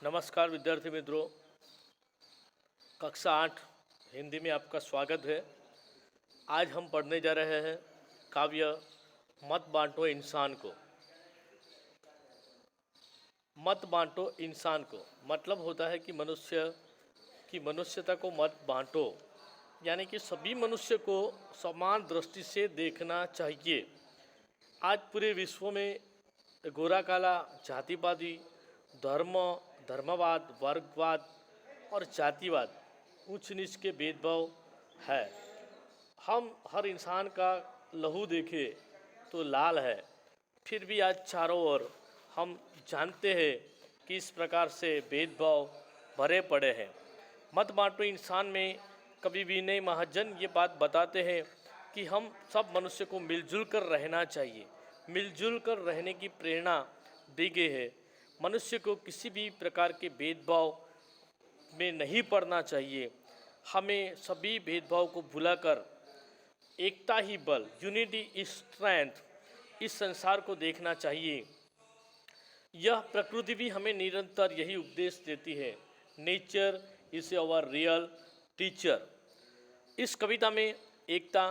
नमस्कार विद्यार्थी मित्रों, कक्षा 8 हिंदी में आपका स्वागत है। आज हम पढ़ने जा रहे हैं काव्य मत बांटो इंसान को। मत बांटो इंसान को मतलब होता है कि मनुष्य की मनुष्यता को मत बांटो, यानी कि सभी मनुष्य को समान दृष्टि से देखना चाहिए। आज पूरे विश्व में गोरा काला, जातिवादी, धर्म धर्मवाद, वर्गवाद और जातिवाद, ऊंच नीच के भेदभाव है। हम हर इंसान का लहू देखें तो लाल है, फिर भी आज चारों ओर हम जानते हैं कि इस प्रकार से भेदभाव भरे पड़े हैं। मत बांटो इंसान में कभी विनय महाजन ये बात बताते हैं कि हम सब मनुष्य को मिलजुल कर रहना चाहिए। मिलजुल कर रहने की प्रेरणा दी गई है। मनुष्य को किसी भी प्रकार के भेदभाव में नहीं पड़ना चाहिए। हमें सभी भेदभाव को भुलाकर एकता ही बल, यूनिटी इज स्ट्रेंथ, इस संसार को देखना चाहिए। यह प्रकृति भी हमें निरंतर यही उपदेश देती है। Nature is our real teacher. इस कविता में एकता,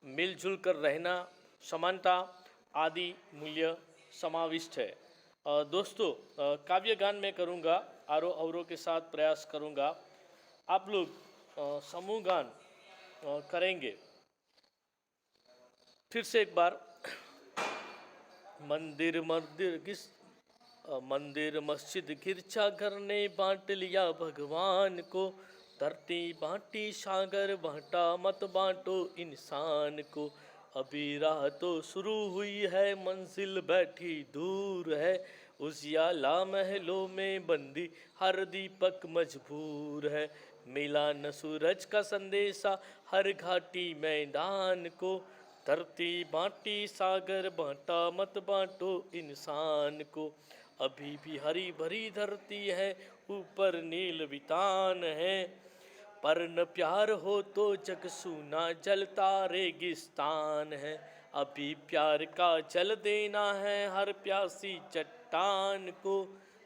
मिलजुल कर रहना, समानता आदि मूल्य समाविष्ट है। दोस्तों, काव्य गान मैं करूँगा, आरोह अवरोह के साथ प्रयास करूँगा। आप लोग समूह गान करेंगे। फिर से एक बार। मंदिर मंदिर किस मंदिर मस्जिद गिरजाघर ने बांट लिया भगवान को। धरती बांटी सागर बांटा, मत बांटो इंसान को। अभी राह तो शुरू हुई है, मंजिल बैठी दूर है। उजियाला महलों में बंदी, हर दीपक मजबूर है। मिला न सूरज का संदेशा, हर घाटी मैदान को। धरती बांटी सागर बांटा, मत बांटो इंसान को। अभी भी हरी भरी धरती है, ऊपर नील वितान है। पर न प्यार हो तो जग सूना, जलता रेगिस्तान है। अभी प्यार का जल देना है हर प्यासी चट्टान को।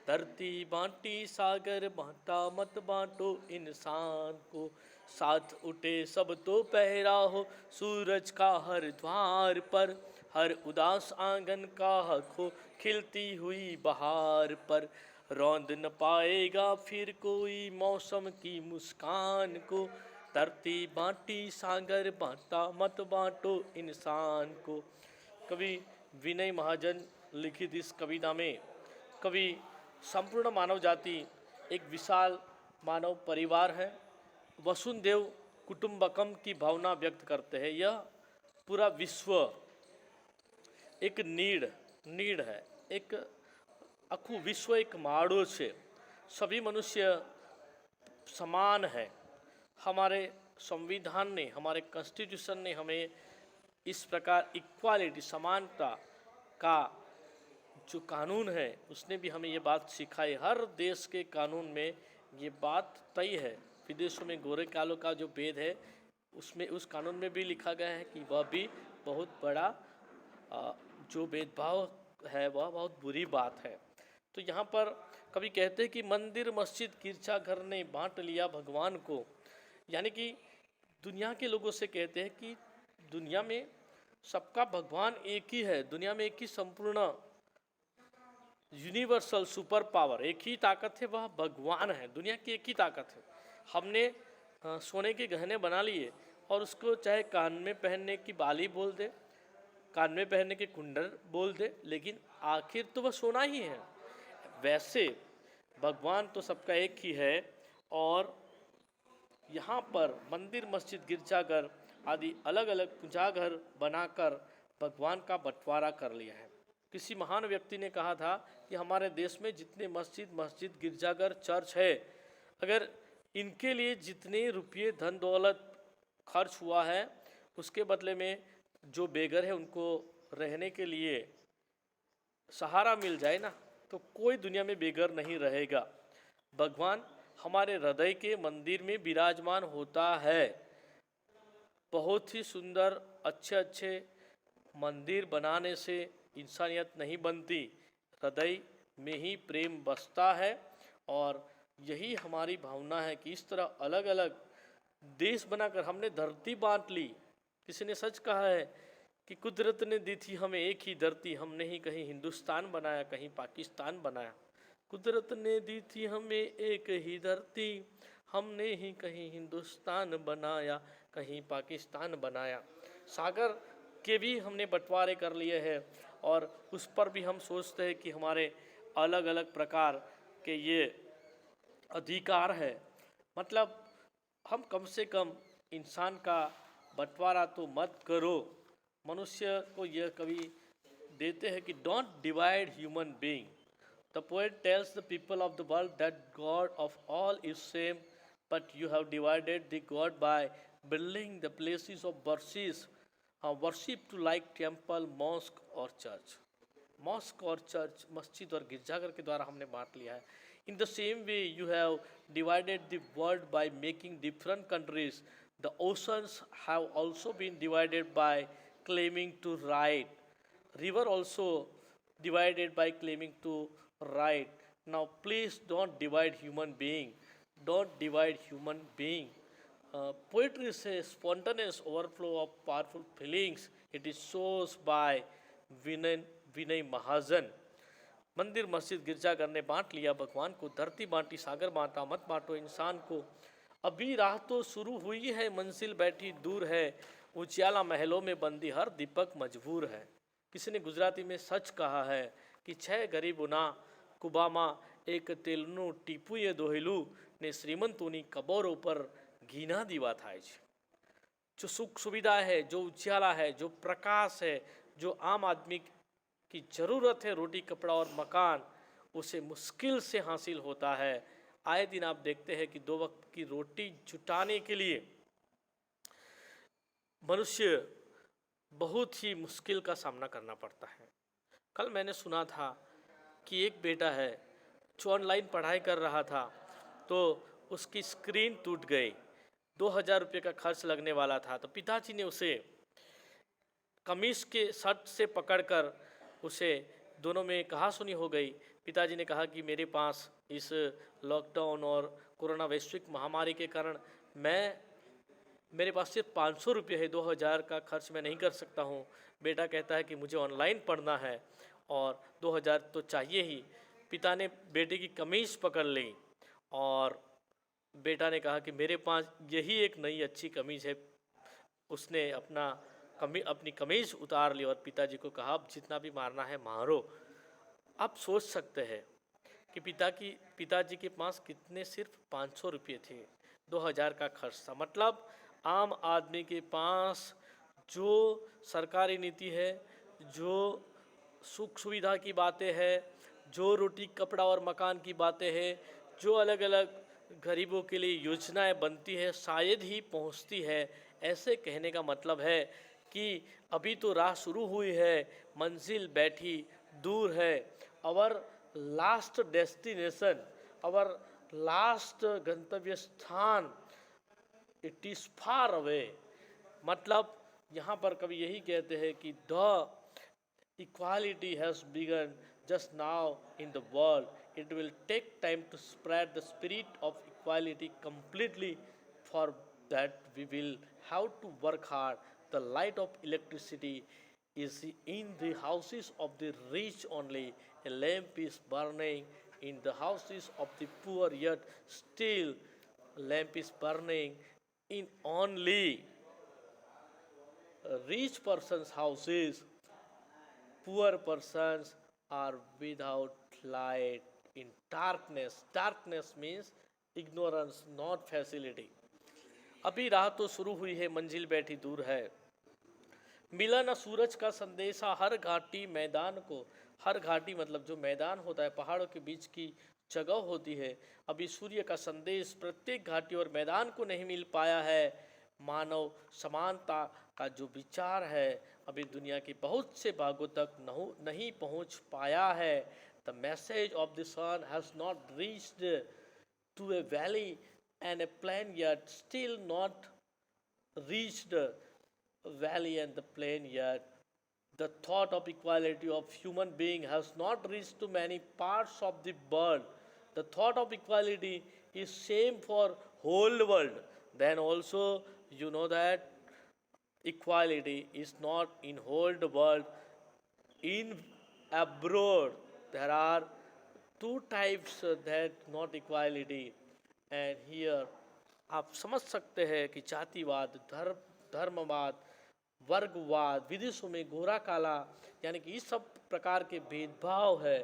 धरती बांटी सागर बांटा, मत बांटो इंसान को। साथ उठे सब तो पहरा हो, सूरज का हर द्वार पर। हर उदास आंगन का हक हो, खिलती हुई बहार पर। रौंद न पाएगा फिर कोई मौसम की मुस्कान को। धरती बांटी सागर बांटा, मत बांटो इंसान को। कवि विनय महाजन लिखित इस कविता में कवि संपूर्ण मानव जाति एक विशाल मानव परिवार है, वसुंधैव कुटुंबकम की भावना व्यक्त करते हैं। यह पूरा विश्व एक नीड है, एक आखू विश्व एक माड़ो से। सभी मनुष्य समान है। हमारे संविधान ने, हमारे कॉन्स्टिट्यूशन ने हमें इस प्रकार इक्वालिटी, समानता का जो कानून है उसने भी हमें ये बात सिखाई। हर देश के कानून में ये बात तय है। विदेशों में गोरे कालों का जो भेद है उसमें उस कानून में भी लिखा गया है कि वह भी बहुत बड़ा जो भेदभाव है वह बहुत बुरी बात है। तो यहाँ पर कभी कहते हैं कि मंदिर मस्जिद गिरजाघर ने बांट लिया भगवान को, यानी कि दुनिया के लोगों से कहते हैं कि दुनिया में सबका भगवान एक ही है। दुनिया में एक ही संपूर्ण यूनिवर्सल सुपर पावर, एक ही ताकत है, वह भगवान है। दुनिया की एक ही ताकत है। हमने सोने के गहने बना लिए और उसको चाहे कान में पहनने की बाली बोल दे, कान में पहनने के कुंडल बोल दे, लेकिन आखिर तो वह सोना ही है। वैसे भगवान तो सबका एक ही है। और यहाँ पर मंदिर मस्जिद गिरजाघर आदि अलग अलग पूजा घर बनाकर भगवान का बंटवारा कर लिया है। किसी महान व्यक्ति ने कहा था कि हमारे देश में जितने मस्जिद गिरजाघर चर्च है, अगर इनके लिए जितने रुपये धन दौलत खर्च हुआ है, उसके बदले में जो बेघर है उनको रहने के लिए सहारा मिल जाए ना, तो कोई दुनिया में बेघर नहीं रहेगा। भगवान हमारे हृदय के मंदिर में विराजमान होता है। बहुत ही सुंदर अच्छे अच्छे मंदिर बनाने से इंसानियत नहीं बनती, हृदय में ही प्रेम बसता है। और यही हमारी भावना है कि इस तरह अलग अलग देश बनाकर हमने धरती बांट ली। किसी ने सच कहा है कि कुदरत ने दी थी हमें एक ही धरती, हमने ही कहीं हिंदुस्तान बनाया कहीं पाकिस्तान बनाया। कुदरत ने दी थी हमें एक ही धरती, हमने ही कहीं हिंदुस्तान बनाया कहीं पाकिस्तान बनाया। सागर के भी हमने बंटवारे कर लिए हैं और उस पर भी हम सोचते हैं कि हमारे अलग अलग प्रकार के ये अधिकार है। मतलब हम कम से कम इंसान का बंटवारा तो मत करो। मनुष्य को यह कवि देते हैं कि don't divide human being. The poet tells the people of the world that God of all is same, but you have divided the God by building the places of worship to like temple, mosque और church. Mosque और church, मस्जिद और गिरजाघर के द्वारा हमने बांट लिया है। In the same way you have divided the world by making different countries. The oceans have also been divided by claiming to right. River also divided by claiming to right. Now please don't divide human being. Don't divide human being. Poetry is a spontaneous overflow of powerful feelings. It is shows by Vinay Vinay Mahajan. मंदिर मस्जिद गिरजाघर ने बांट लिया भगवान को, धरती बांटी सागर बांटा, मत बांटो इंसान को। अभी राह तो शुरू हुई है, मंजिल बैठी दूर है, उजियाला महलों में बंदी हर दीपक मजबूर है। किसी ने गुजराती में सच कहा है कि छह गरीबोना कुबामा एक तेलनु टीपू ये दोहेलू ने श्रीमंतोनी कबोरों पर घीना दीवा थाय छे। जो सुख सुविधा है, जो उजियाला है, जो प्रकाश है, जो आम आदमी की ज़रूरत है, रोटी कपड़ा और मकान, उसे मुश्किल से हासिल होता है। आए दिन आप देखते हैं कि 2 वक्त की रोटी जुटाने के लिए मनुष्य बहुत ही मुश्किल का सामना करना पड़ता है। कल मैंने सुना था कि एक बेटा है जो ऑनलाइन पढ़ाई कर रहा था, तो उसकी स्क्रीन टूट गई, 2000 रुपये का खर्च लगने वाला था। तो पिताजी ने उसे कमीज के शर्ट से पकड़कर उसे दोनों में कहा सुनी हो गई। पिताजी ने कहा कि मेरे पास इस लॉकडाउन और कोरोना वैश्विक महामारी के कारण मेरे पास सिर्फ 500 रुपये है, 2000 का खर्च मैं नहीं कर सकता हूँ। बेटा कहता है कि मुझे ऑनलाइन पढ़ना है और 2000 तो चाहिए ही। पिता ने बेटे की कमीज पकड़ ली और बेटा ने कहा कि मेरे पास यही एक नई अच्छी कमीज है। उसने अपनी कमीज उतार ली और पिताजी को कहा अब जितना भी मारना है मारो। आप सोच सकते हैं कि पिताजी के पास कितने सिर्फ 500 रुपये थे, 2000 का खर्च था। मतलब आम आदमी के पास जो सरकारी नीति है, जो सुख सुविधा की बातें हैं, जो रोटी कपड़ा और मकान की बातें हैं, जो अलग अलग गरीबों के लिए योजनाएं बनती है, शायद ही पहुंचती है। ऐसे कहने का मतलब है कि अभी तो राह शुरू हुई है, मंजिल बैठी दूर है। Our last destination, our last गंतव्य स्थान, इट इज़ फार अवे। मतलब यहाँ पर कवि यही कहते हैं कि the equality has begun just now in the world. It will take time to spread the spirit of equality completely. For that we will have to work hard. The light of electricity is in the houses of the rich only. A lamp is burning in the houses of the poor, yet still a lamp is burning in only a rich person's houses. Poor persons are without light in darkness. Darkness means ignorance, not facility. अभी राह तो शुरू हुई है, मंजिल बैठी दूर है। मिला न सूरज का संदेशा हर घाटी मैदान को। हर घाटी मतलब जो मैदान होता है, पहाड़ों के बीच की जगह होती है। अभी सूर्य का संदेश प्रत्येक घाटी और मैदान को नहीं मिल पाया है। मानव समानता का जो विचार है अभी दुनिया के बहुत से भागों तक नहीं पहुंच पाया है। The message of the sun has not reached to a valley and a plain yet, still not reached valley and the plain yet. The thought of equality of human being has not reached to many parts of the world. the thought of equality is same for whole world, then also you know that equality is not in whole the world. In abroad there are two types that not equality, and here आप समझ सकते हैं कि जातिवाद, धर्मवाद, वर्गवाद, विदेशों में गोरा काला, यानी कि इस सब प्रकार के भेदभाव है।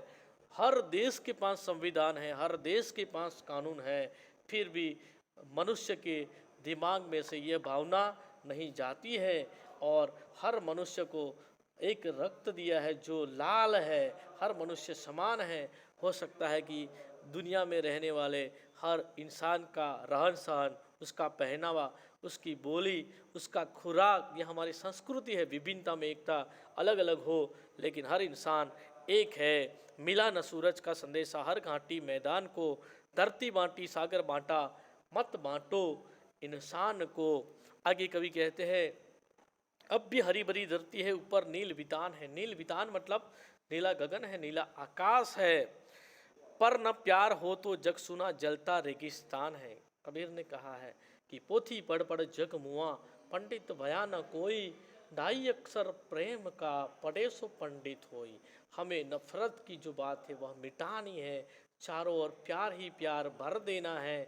हर देश के पास संविधान है, हर देश के पास कानून है, फिर भी मनुष्य के दिमाग में से यह भावना नहीं जाती है और हर मनुष्य को एक रक्त दिया है जो लाल है, हर मनुष्य समान है। हो सकता है कि दुनिया में रहने वाले हर इंसान का रहन सहन, उसका पहनावा, उसकी बोली, उसका खुराक, यह हमारी संस्कृति है, विभिन्नता में एकता, अलग अलग हो लेकिन हर इंसान एक है। मिला न सूरज का संदेशा हर घाटी मैदान को, धरती बांटी सागर बांटा मत बांटो इंसान को। आगे कवि कहते हैं, अब भी हरी भरी धरती है, ऊपर नील वितान है। नील वितान मतलब नीला गगन है, नीला आकाश है, पर न प्यार हो तो जग सुना जलता रेगिस्तान है। कबीर ने कहा है कि पोथी पढ़ पढ़ जग मुआ, पंडित भया न कोई, ढाई अक्षर प्रेम का पढ़े सो पंडित होई। हमें नफरत की जो बात है वह मिटानी है, चारों ओर प्यार ही प्यार भर देना है।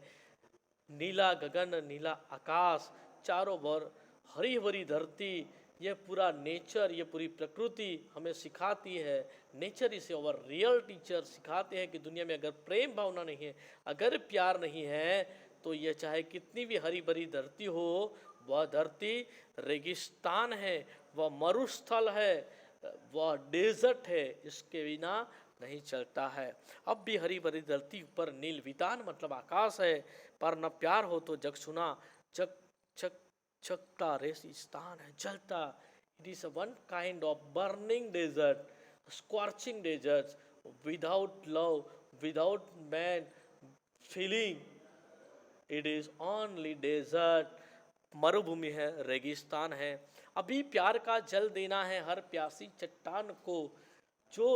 नीला गगन, नीला आकाश, चारों ओर हरी भरी धरती, यह पूरा नेचर, ये पूरी प्रकृति हमें सिखाती है। Nature is our real teacher, सिखाते हैं कि दुनिया में अगर प्रेम भावना नहीं है, अगर प्यार नहीं है, तो यह चाहे कितनी भी हरी भरी धरती हो, वह धरती रेगिस्तान है, वह मरुस्थल है, वह डेजर्ट है, इसके बिना नहीं चलता है। अब भी हरी भरी धरती पर नील वितान मतलब आकाश है, पर न प्यार हो तो जग सुना जग जग जगता रेगिस्तान है, जलता। It is one kind of burning desert, scorching desert, without love, without man feeling, it is only desert. मरुभूमि है, रेगिस्तान है। अभी प्यार का जल देना है हर प्यासी चट्टान को, जो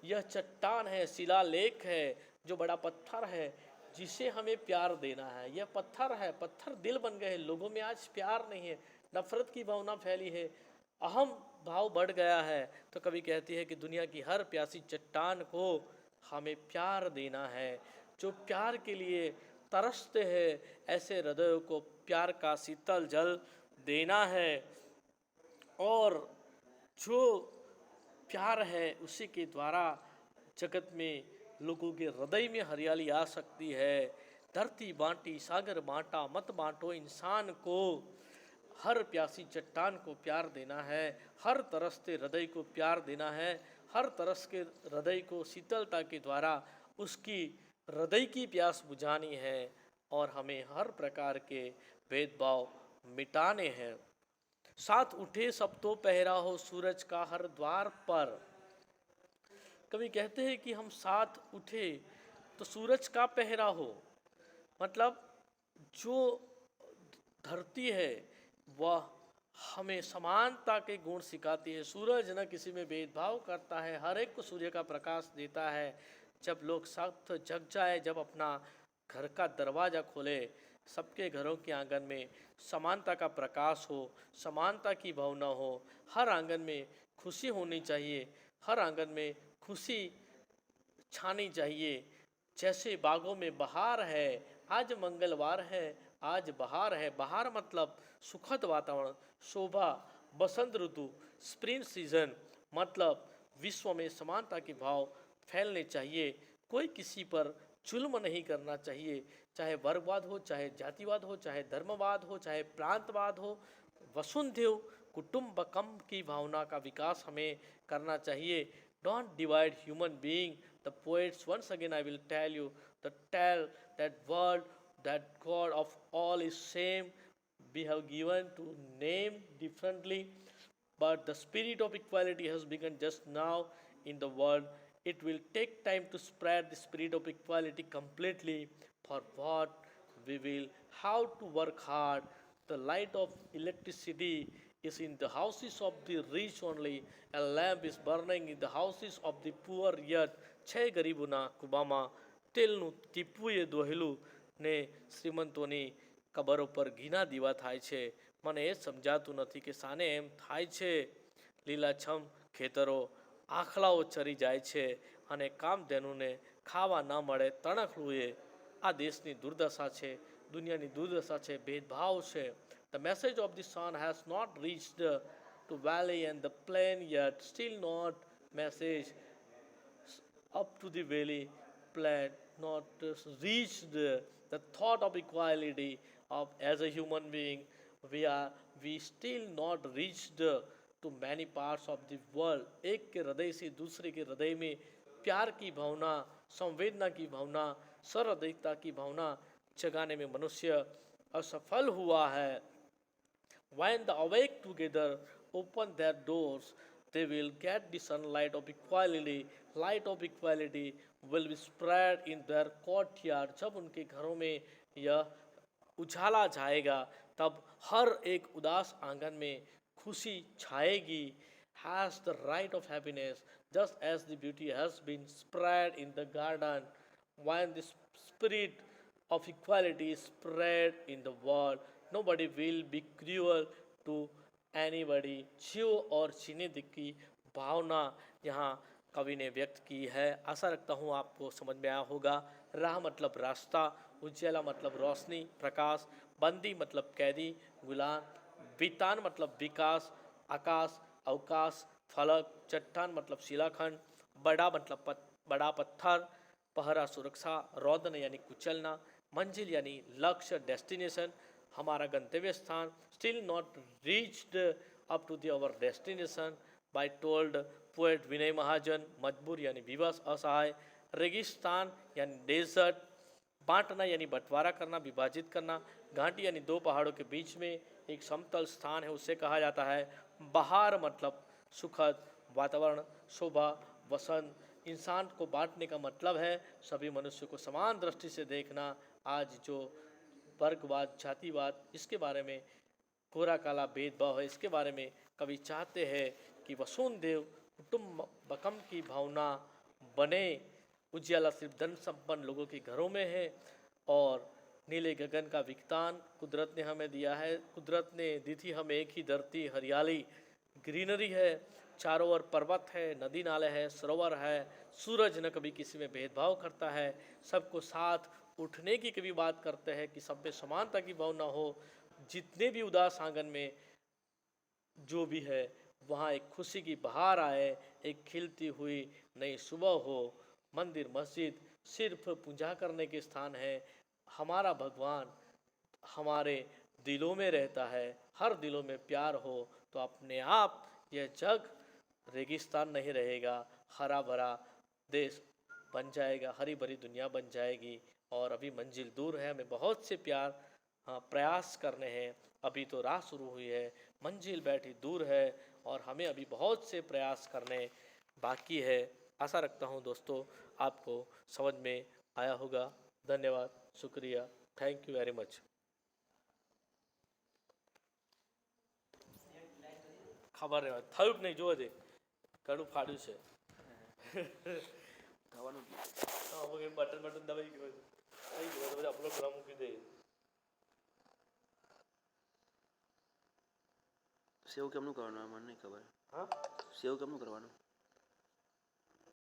यह चट्टान है, शिलालेख है, जो बड़ा पत्थर है, जिसे हमें प्यार देना है। यह पत्थर है, पत्थर दिल बन गए हैं, लोगों में आज प्यार नहीं है, नफरत की भावना फैली है, अहम भाव बढ़ गया है। तो कवि कहती है कि दुनिया की हर प्यासी चट्टान को हमें प्यार देना है। जो प्यार के लिए तरसते हैं, ऐसे हृदयों को प्यार का शीतल जल देना है। और जो प्यार है उसी के द्वारा जगत में लोगों के हृदय में हरियाली आ सकती है। धरती बांटी सागर बांटा मत बांटो इंसान को, हर प्यासी चट्टान को प्यार देना है, हर तरसते हृदय को प्यार देना है, हर तरस के हृदय को शीतलता के द्वारा उसकी हृदय की प्यास बुझानी है, और हमें हर प्रकार के भेदभाव मिटाने हैं। साथ उठे सब तो पहरा हो सूरज का हर द्वार पर। कवि कहते हैं कि हम साथ उठे तो सूरज का पहरा हो, मतलब जो धरती है वह हमें समानता के गुण सिखाती है। सूरज न किसी में भेदभाव करता है, हर एक को सूर्य का प्रकाश देता है। जब लोग साथ जग जाए, जब अपना घर का दरवाज़ा खोले, सबके घरों के आंगन में समानता का प्रकाश हो, समानता की भावना हो, हर आंगन में खुशी होनी चाहिए, हर आंगन में खुशी छानी चाहिए। जैसे बागों में बहार है, आज मंगलवार है, आज बहार है। बहार मतलब सुखद वातावरण, शोभा, बसंत ऋतु, स्प्रिंग सीजन, मतलब विश्व में समानता के भाव फैलने चाहिए। कोई किसी पर जुल्म नहीं करना चाहिए, चाहे वर्गवाद हो, चाहे जातिवाद हो, चाहे धर्मवाद हो, चाहे प्रांतवाद हो। वसुंधैव कुटुंबकम की भावना का विकास हमें करना चाहिए। Don't divide human being. The poets once again I will tell you, the tell that world, that God of all is same. We have given to name differently, but the spirit of equality has begun just now in the world. It will take time to spread the spirit of equality completely. For what we will have to work hard. The light of electricity is in the houses of the rich only. A lamp is burning in the houses of the poor yet. छह गरीबुना कुबामा તેલનું ટીપું એ દોહેલું ને શ્રીમંતોની કબરો પર ઘીના દીવા થાય છે. મને એ સમજાતું નથી કે સાને એમ થાય છે. લીલાછમ ખેતરો આખલાઓ ચરી જાય છે અને કામધેનુને ખાવા ન મળે તણખલું એ આ દેશની દુર્દશા છે, દુનિયાની દુર્દશા છે, ભેદભાવ છે. The message of the sun has not reached to valley and the plain yet, still not message up to the valley plain, not reached the thought of equality of as a human being. We still not reached to many parts of the world. एक के हृदय से दूसरे के हृदय में प्यार की भावना, संवेदना की भावना, सहृदयता की भावना जगाने में मनुष्य असफल हुआ है. When the awake together open their doors, they will get the sunlight of equality. Light of equality will be spread in their courtyard. जब उनके घरों में यह उजाला जाएगा तब हर एक उदास आंगन में खुशी छाएगी. Has the right of happiness just as the beauty has been spread in the garden. When the spirit of equality is spread in the world, nobody will be cruel to anybody. जीव और जीने की भावना यहाँ कवि ने व्यक्त की है. आशा रखता हूँ आपको समझ में आया होगा. राह मतलब रास्ता, उज्ज्वला मतलब रोशनी, प्रकाश, बंदी मतलब कैदी, गुलाम, वितान मतलब विकास, आकाश, अवकाश, फलक, चट्टान मतलब शिलाखंड, बड़ा मतलब बड़ा पत्थर, पहरा सुरक्षा, रोदन यानी कुचलना, मंजिल यानी लक्ष्य डेस्टिनेशन, हमारा गंतव्य स्थान. Still not reached up to the our destination by told poet Vinay Mahajan. मजबूर यानी विवश असहाय, रेगिस्तान यानी डेजर्ट, बांटना यानी बंटवारा करना, विभाजित करना, घाटी यानी दो पहाड़ों के बीच में एक समतल स्थान है, उसे कहा जाता है बहार. मतलब सुखद वातावरण, शोभा, वसंत. इंसान को बांटने का मतलब है सभी मनुष्य को समान दृष्टि से देखना. आज जो वर्गवाद, जातिवाद, इसके बारे में कोरा काला भेदभाव है, इसके बारे में कवि चाहते हैं कि वसुंधैव कुटुंबकम की भावना बने. उज्ज्वला सिर्फ धन संपन्न लोगों के घरों में है और नीले गगन का विज्ञान कुदरत ने हमें दिया है. कुदरत ने दी थी हमें एक ही धरती, हरियाली, ग्रीनरी है, चारों ओर पर्वत है, नदी नाले है, सरोवर है. सूरज न कभी किसी में भेदभाव करता है, सबको साथ उठने की कभी बात करते हैं कि सब में समानता की भावना हो. जितने भी उदास आंगन में जो भी है वहाँ एक खुशी की बहार आए, एक खिलती हुई नई सुबह हो. मंदिर मस्जिद सिर्फ पूजा करने के स्थान है. हमारा भगवान हमारे दिलों में रहता है. हर दिलों में प्यार हो तो अपने आप यह जग रेगिस्तान नहीं रहेगा, हरा भरा देश बन जाएगा, हरी भरी दुनिया बन जाएगी. और अभी मंजिल दूर है, हमें बहुत से प्रयास करने हैं. अभी तो राह शुरू हुई है, मंजिल बैठी दूर है और हमें अभी बहुत से प्रयास करने बाकी है. आशा रखता हूँ दोस्तों आपको समझ में आया होगा. धन्यवाद, शुक्रिया, थैंक यू वेरी मच. ખબર થયું કે નહીં જોવે દે ઘણું ફાડ્યું છે. ખાવાનું બટન બટન દબાઈ ગયું થઈ ગયું તો અપલોડ કરવા મૂકી દે. સેવ કેમનું કરવાનું મને નહીં ખબર. હા, સેવ કેમનું કરવાનું?